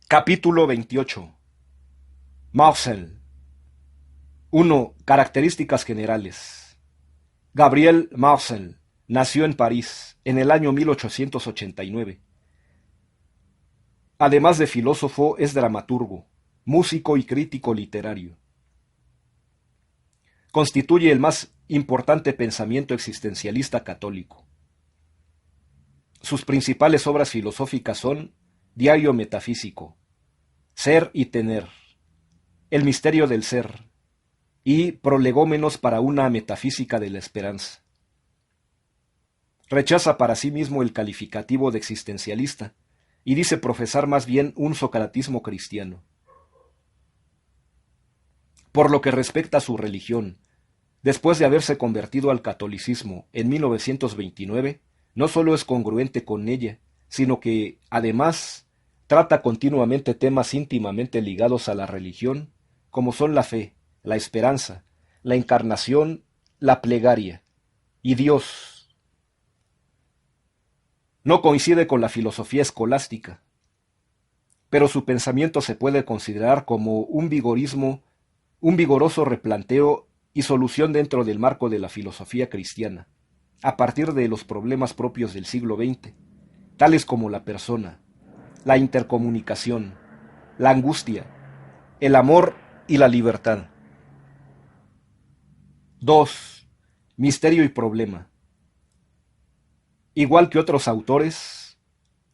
Capítulo 28. Marcel. 1. Características generales. Gabriel Marcel nació en París en el año 1889. Además de filósofo, es dramaturgo, músico y crítico literario. Constituye el más importante pensamiento existencialista católico. Sus principales obras filosóficas son Diario metafísico, Ser y tener, El misterio del ser y Prolegómenos para una metafísica de la esperanza. Rechaza para sí mismo el calificativo de existencialista y dice profesar más bien un socratismo cristiano. Por lo que respecta a su religión, después de haberse convertido al catolicismo en 1929, no solo es congruente con ella, sino que, además, trata continuamente temas íntimamente ligados a la religión, como son la fe, la esperanza, la encarnación, la plegaria y Dios. No coincide con la filosofía escolástica, pero su pensamiento se puede considerar como un vigoroso replanteo y solución dentro del marco de la filosofía cristiana, a partir de los problemas propios del siglo XX, tales como la persona, la intercomunicación, la angustia, el amor y la libertad. 2. Misterio y problema. Igual que otros autores,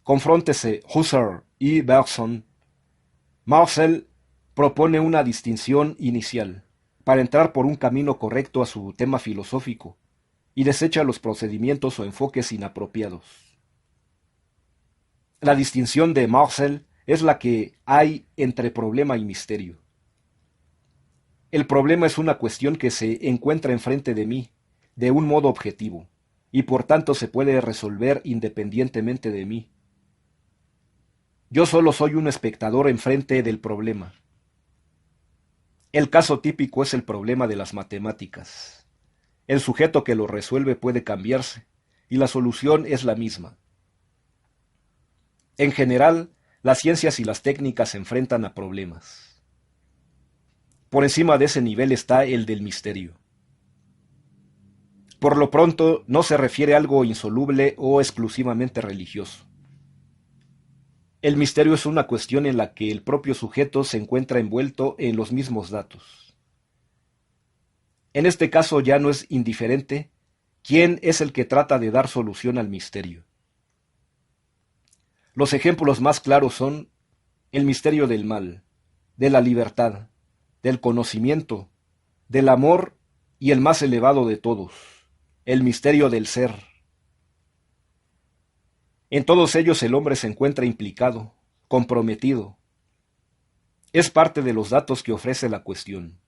confróntese Husserl y Bergson, Marcel propone una distinción inicial para entrar por un camino correcto a su tema filosófico y desecha los procedimientos o enfoques inapropiados. La distinción de Marcel es la que hay entre problema y misterio. El problema es una cuestión que se encuentra enfrente de mí, de un modo objetivo, y por tanto se puede resolver independientemente de mí. Yo solo soy un espectador enfrente del problema. El caso típico es el problema de las matemáticas. El sujeto que lo resuelve puede cambiarse, y la solución es la misma. En general, las ciencias y las técnicas se enfrentan a problemas. Por encima de ese nivel está el del misterio. Por lo pronto, no se refiere a algo insoluble o exclusivamente religioso. El misterio es una cuestión en la que el propio sujeto se encuentra envuelto en los mismos datos. En este caso ya no es indiferente quién es el que trata de dar solución al misterio. Los ejemplos más claros son el misterio del mal, de la libertad, del conocimiento, del amor y el más elevado de todos, el misterio del ser. En todos ellos el hombre se encuentra implicado, comprometido. Es parte de los datos que ofrece la cuestión.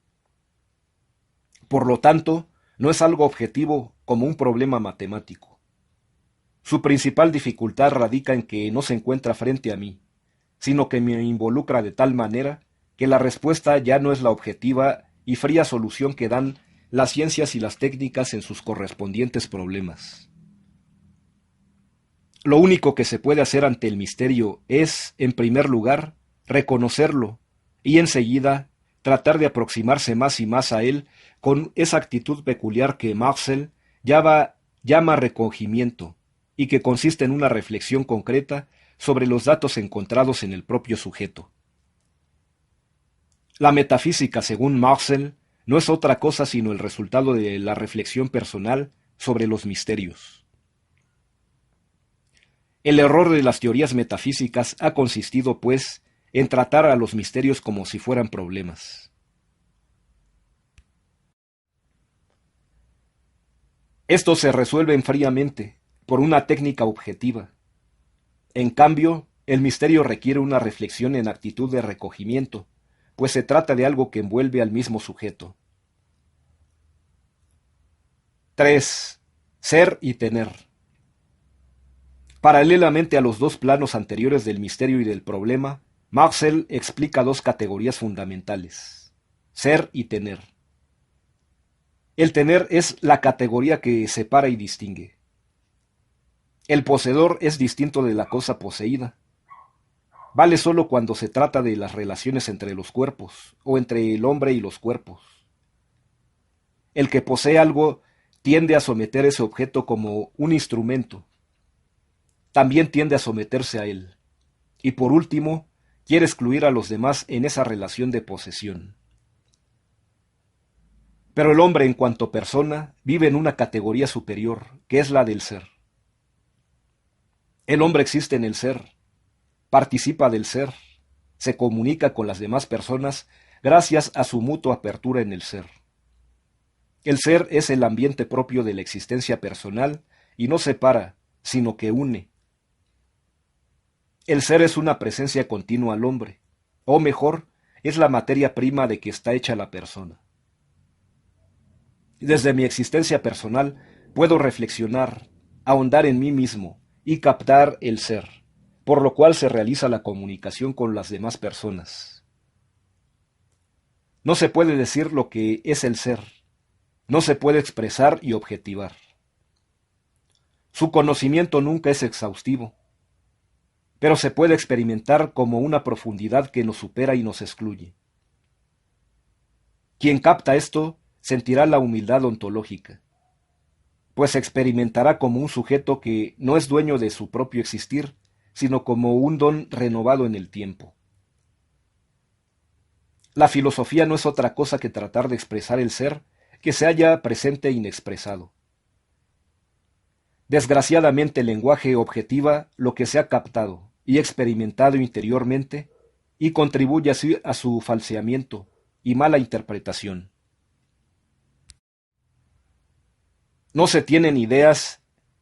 Por lo tanto, no es algo objetivo como un problema matemático. Su principal dificultad radica en que no se encuentra frente a mí, sino que me involucra de tal manera que la respuesta ya no es la objetiva y fría solución que dan las ciencias y las técnicas en sus correspondientes problemas. Lo único que se puede hacer ante el misterio es, en primer lugar, reconocerlo y enseguida tratar de aproximarse más y más a él con esa actitud peculiar que Marcel llama recogimiento y que consiste en una reflexión concreta sobre los datos encontrados en el propio sujeto. La metafísica, según Marcel, no es otra cosa sino el resultado de la reflexión personal sobre los misterios. El error de las teorías metafísicas ha consistido, pues, en tratar a los misterios como si fueran problemas. Estos se resuelven fríamente, por una técnica objetiva. En cambio, el misterio requiere una reflexión en actitud de recogimiento, pues se trata de algo que envuelve al mismo sujeto. 3. Ser y tener. Paralelamente a los dos planos anteriores del misterio y del problema, Marcel explica dos categorías fundamentales: ser y tener. El tener es la categoría que separa y distingue. El poseedor es distinto de la cosa poseída. Vale solo cuando se trata de las relaciones entre los cuerpos, o entre el hombre y los cuerpos. El que posee algo tiende a someter ese objeto como un instrumento. También tiende a someterse a él. Y por último, quiere excluir a los demás en esa relación de posesión. Pero el hombre en cuanto persona vive en una categoría superior, que es la del ser. El hombre existe en el ser, participa del ser, se comunica con las demás personas gracias a su mutua apertura en el ser. El ser es el ambiente propio de la existencia personal y no separa, sino que une. El ser es una presencia continua al hombre, o mejor, es la materia prima de que está hecha la persona. Desde mi existencia personal puedo reflexionar, ahondar en mí mismo y captar el ser, por lo cual se realiza la comunicación con las demás personas. No se puede decir lo que es el ser, no se puede expresar y objetivar. Su conocimiento nunca es exhaustivo, pero se puede experimentar como una profundidad que nos supera y nos excluye. Quien capta esto sentirá la humildad ontológica, pues experimentará como un sujeto que no es dueño de su propio existir, sino como un don renovado en el tiempo. La filosofía no es otra cosa que tratar de expresar el ser que se halla presente e inexpresado. Desgraciadamente el lenguaje objetiva lo que se ha captado y experimentado interiormente y contribuye así a su falseamiento y mala interpretación. No se tienen ideas,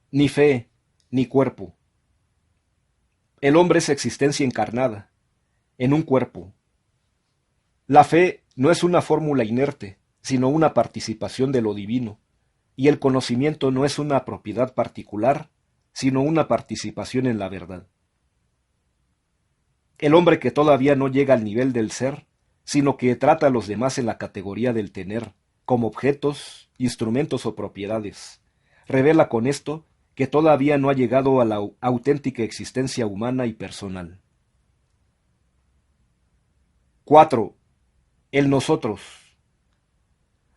ni fe, ni cuerpo. El hombre es existencia encarnada, en un cuerpo. La fe no es una fórmula inerte, sino una participación de lo divino, y el conocimiento no es una propiedad particular, sino una participación en la verdad. El hombre que todavía no llega al nivel del ser, sino que trata a los demás en la categoría del tener, como objetos, instrumentos o propiedades, revela con esto que todavía no ha llegado a la auténtica existencia humana y personal. 4. El nosotros.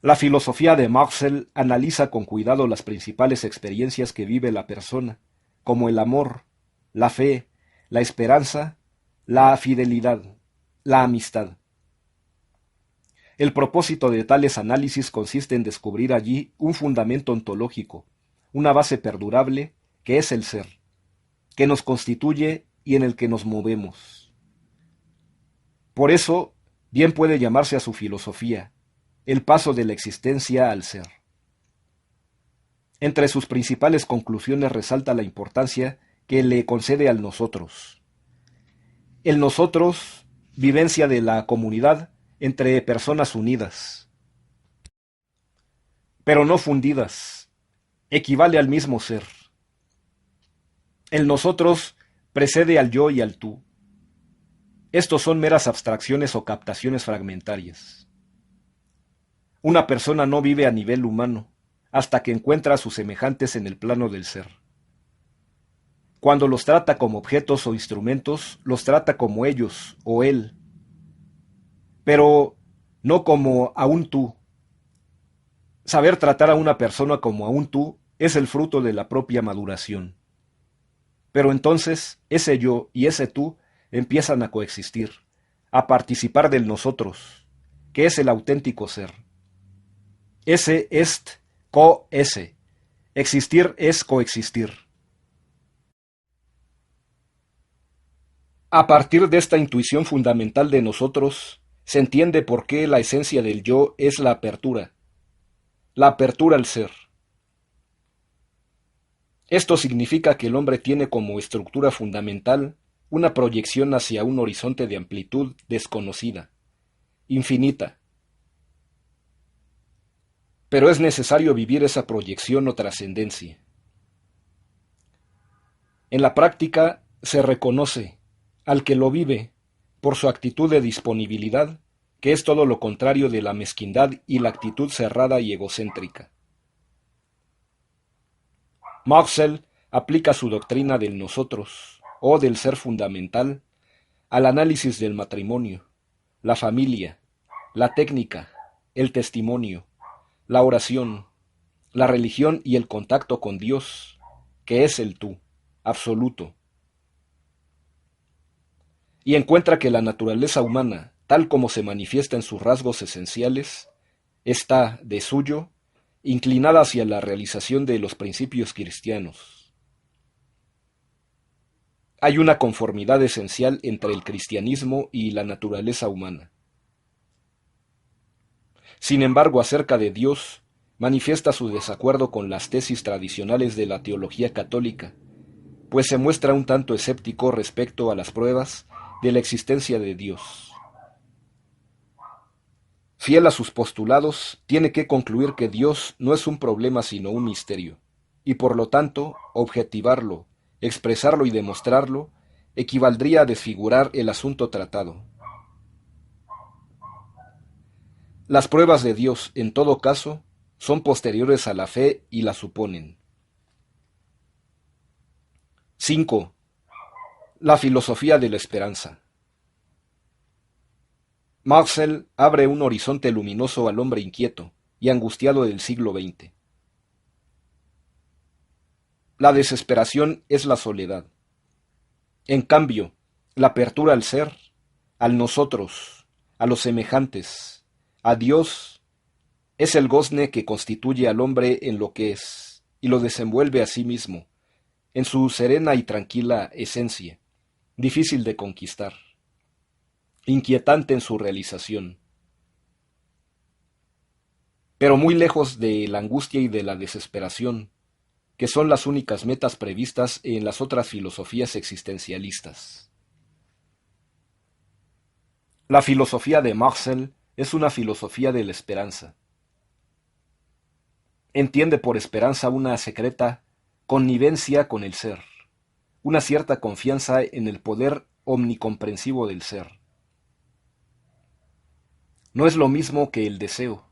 La filosofía de Marcel analiza con cuidado las principales experiencias que vive la persona, como el amor, la fe, la esperanza, la fidelidad, la amistad. El propósito de tales análisis consiste en descubrir allí un fundamento ontológico, una base perdurable, que es el ser, que nos constituye y en el que nos movemos. Por eso, bien puede llamarse a su filosofía, el paso de la existencia al ser. Entre sus principales conclusiones resalta la importancia que le concede al nosotros. El nosotros, vivencia de la comunidad entre personas unidas, pero no fundidas, equivale al mismo ser. El nosotros precede al yo y al tú. Estos son meras abstracciones o captaciones fragmentarias. Una persona no vive a nivel humano hasta que encuentra a sus semejantes en el plano del ser. Cuando los trata como objetos o instrumentos, los trata como ellos o él, pero no como a un tú. Saber tratar a una persona como a un tú es el fruto de la propia maduración. Pero entonces ese yo y ese tú empiezan a coexistir, a participar del nosotros, que es el auténtico ser. Ese est co-ese. Existir es coexistir. A partir de esta intuición fundamental de nosotros, se entiende por qué la esencia del yo es la apertura al ser. Esto significa que el hombre tiene como estructura fundamental una proyección hacia un horizonte de amplitud desconocida, infinita. Pero es necesario vivir esa proyección o trascendencia. En la práctica se reconoce al que lo vive por su actitud de disponibilidad, que es todo lo contrario de la mezquindad y la actitud cerrada y egocéntrica. Marcel aplica su doctrina del nosotros, o del ser fundamental, al análisis del matrimonio, la familia, la técnica, el testimonio, la oración, la religión y el contacto con Dios, que es el tú, absoluto. Y encuentra que la naturaleza humana, tal como se manifiesta en sus rasgos esenciales, está, de suyo, inclinada hacia la realización de los principios cristianos. Hay una conformidad esencial entre el cristianismo y la naturaleza humana. Sin embargo, acerca de Dios, manifiesta su desacuerdo con las tesis tradicionales de la teología católica, pues se muestra un tanto escéptico respecto a las pruebas de la existencia de Dios. Fiel a sus postulados, tiene que concluir que Dios no es un problema sino un misterio, y por lo tanto, objetivarlo, expresarlo y demostrarlo, equivaldría a desfigurar el asunto tratado. Las pruebas de Dios, en todo caso, son posteriores a la fe y la suponen. 5. La filosofía de la esperanza. Marcel abre un horizonte luminoso al hombre inquieto y angustiado del siglo XX. La desesperación es la soledad. En cambio, la apertura al ser, al nosotros, a los semejantes, a Dios, es el gozne que constituye al hombre en lo que es y lo desenvuelve a sí mismo, en su serena y tranquila esencia, difícil de conquistar, inquietante en su realización, pero muy lejos de la angustia y de la desesperación, que son las únicas metas previstas en las otras filosofías existencialistas. La filosofía de Marcel es una filosofía de la esperanza. Entiende por esperanza una secreta connivencia con el ser, una cierta confianza en el poder omnicomprensivo del ser. No es lo mismo que el deseo.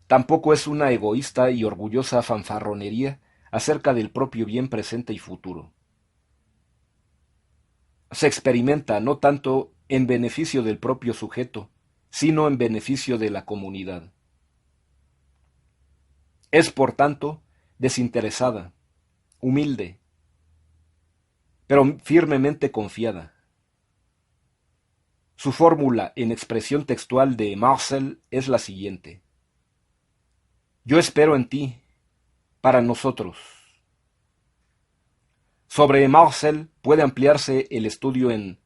Tampoco es una egoísta y orgullosa fanfarronería acerca del propio bien presente y futuro. Se experimenta no tanto en beneficio del propio sujeto, sino en beneficio de la comunidad. Es, por tanto, desinteresada, humilde, pero firmemente confiada. Su fórmula en expresión textual de Marcel es la siguiente: yo espero en ti, para nosotros. Sobre Marcel puede ampliarse el estudio en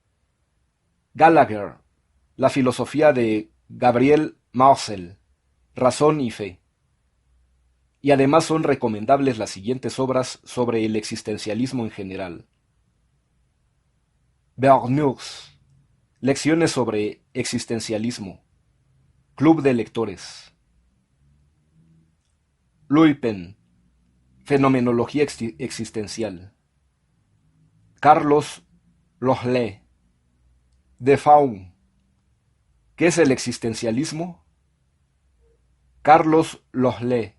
Gallagher, la filosofía de Gabriel Marcel, Razón y Fe. Y además son recomendables las siguientes obras sobre el existencialismo en general. Berners, Lecciones sobre existencialismo, Club de lectores. Luypen, Fenomenología existencial. Carlos Lohlé, De Faun, ¿qué es el existencialismo? Carlos Lohlé.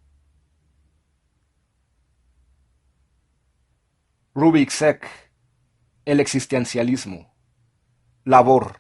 Rubik Seck, El existencialismo. Labor.